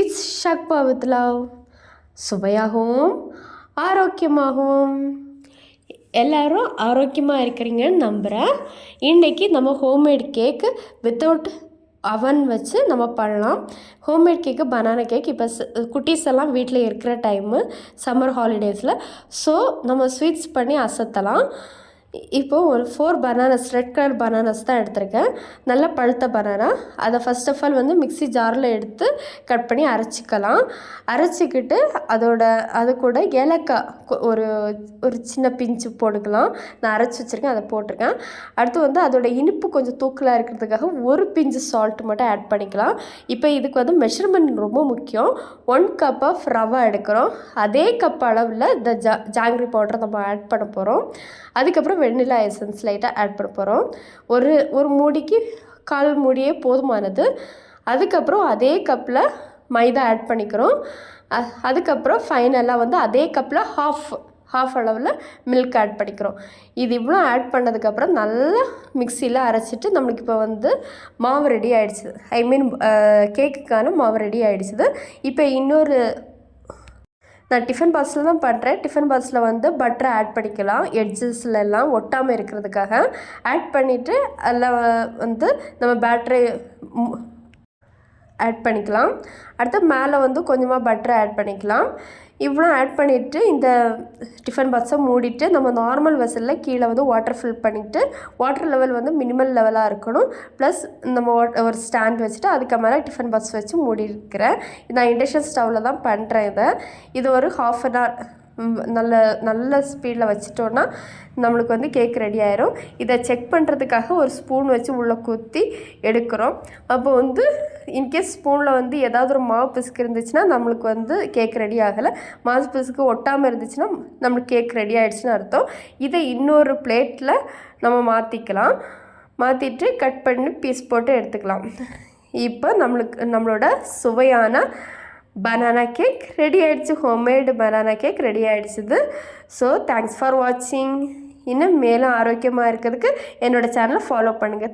It's ஷக்பா with love. சுவையாகவும் ஆரோக்கியமாகவும். எல்லோரும் ஆரோக்கியமாக இருக்கிறீங்கன்னு நம்புகிறேன். இன்றைக்கி நம்ம ஹோம்மேட் கேக்கு வித்தவுட் அவன் வச்சு நம்ம பண்ணலாம். ஹோம்மேட் கேக்கு பனானா கேக். இப்போ குட்டீஸ் எல்லாம் வீட்டில் இருக்கிற டைமு சம்மர் ஹாலிடேஸில். ஸோ நம்ம ஸ்வீட்ஸ் பண்ணி அசத்தலாம். இப்போது ஒரு 4 பனானாஸ், ரெட் கலர் பனானாஸ் தான் எடுத்திருக்கேன். நல்லா பழுத்த பனானா. அதை ஃபஸ்ட் ஆஃப் ஆல் வந்து மிக்ஸி ஜாரில் எடுத்து கட் பண்ணி அரைச்சிக்கலாம். அரைச்சிக்கிட்டு அது கூட ஏலக்காய் ஒரு சின்ன பிஞ்சு போட்டுக்கலாம். நான் அரைச்சி வச்சுருக்கேன், அதை போட்டிருக்கேன். அடுத்து வந்து அதோட இனிப்பு கொஞ்சம் தூக்கலாக இருக்கிறதுக்காக ஒரு பிஞ்சு சால்ட் மட்டும் ஆட் பண்ணிக்கலாம். இப்போ இதுக்கு வந்து மெஷர்மெண்ட் ரொம்ப முக்கியம். 1 கப் ஆஃப் ரவை எடுக்கிறோம். அதே கப் அளவில் இந்த ஜாங்கிரி பவுடரை நம்ம ஆட் பண்ண போகிறோம். அதுக்கப்புறம் வெண்ணிலா எசன்ஸ் லைட்டாக ஆட் பண்ண போகிறோம். ஒரு மூடிக்கு 1/4 மூடியே போதுமானது. அதுக்கப்புறம் அதே கப்பில் மைதா ஆட் பண்ணிக்கிறோம். அதுக்கப்புறம் ஃபைனலாக வந்து அதே கப்பில் ஹாஃப் அளவில் மில்க் ஆட் பண்ணிக்கிறோம். இது இவ்வளோ ஆட் பண்ணதுக்கப்புறம் நல்லா மிக்சியில் அரைச்சிட்டு நம்மளுக்கு இப்போ வந்து மாவு ரெடி ஆகிடுச்சு. கேக்குக்கான மாவு ரெடி ஆகிடுச்சுது. இப்போ நான் டிஃபன் பாக்ஸில் தான் பண்ணுறேன். டிஃபன் பாக்ஸில் வந்து பட்டரை ஆட் பண்ணிக்கலாம். எட்ஜஸ்லாம் ஒட்டாமல் இருக்கிறதுக்காக ஆட் பண்ணிவிட்டு அதில் வந்து நம்ம பேட்டரை ஆட் பண்ணிக்கலாம். அடுத்து மேலே வந்து கொஞ்சமாக பட்டரை ஆட் பண்ணிக்கலாம். இவ்வளோ ஆட் பண்ணிவிட்டு இந்த டிஃபன் பாக்ஸை மூடிட்டு நம்ம நார்மல் வெசலில் கீழே வந்து வாட்டர் ஃபில் பண்ணிவிட்டு வாட்டர் லெவல் வந்து மினிமல் லெவலாக இருக்கணும். ப்ளஸ் நம்ம ஒரு ஸ்டாண்ட் வச்சுட்டு அதுக்கு மேலே டிஃபன் பாக்ஸ் வச்சு மூடி இருக்கிறேன். நான் இண்டக்ஷன் ஸ்டவ்வில் தான் பண்ணுறேன். இது ஒரு 1/2 hour நல்ல ஸ்பீடில் வச்சிட்டோன்னா நம்மளுக்கு வந்து கேக் ரெடி ஆயிரும். இதை செக் பண்ணுறதுக்காக ஒரு ஸ்பூன் வச்சு உள்ளே குத்தி எடுக்கிறோம். அப்போ வந்து இன்கேஸ் ஸ்பூனில் வந்து ஏதாவது ஒரு மாவு பிசுக்கு இருந்துச்சுன்னா நம்மளுக்கு வந்து கேக் ரெடி ஆகலை. மாவு பிசுக்கு ஒட்டாமல் இருந்துச்சுன்னா நம்மளுக்கு கேக் ரெடி ஆகிடுச்சுன்னு அர்த்தம். இதை இன்னொரு பிளேட்டில் நம்ம மாற்றிட்டு கட் பண்ணி பீஸ் போட்டு எடுத்துக்கலாம். இப்போ நம்மளோட சுவையான பனானா கேக் ரெடி ஆகிடுச்சு. ஹோம்மேடு பனானா கேக் ரெடி ஆகிடுச்சுது. ஸோ தேங்க்ஸ் ஃபார் வாட்சிங். இன்னும் மேலும் ஆரோக்கியமாக இருக்கிறதுக்கு என்னோடய சேனலை ஃபாலோ பண்ணுங்கள்.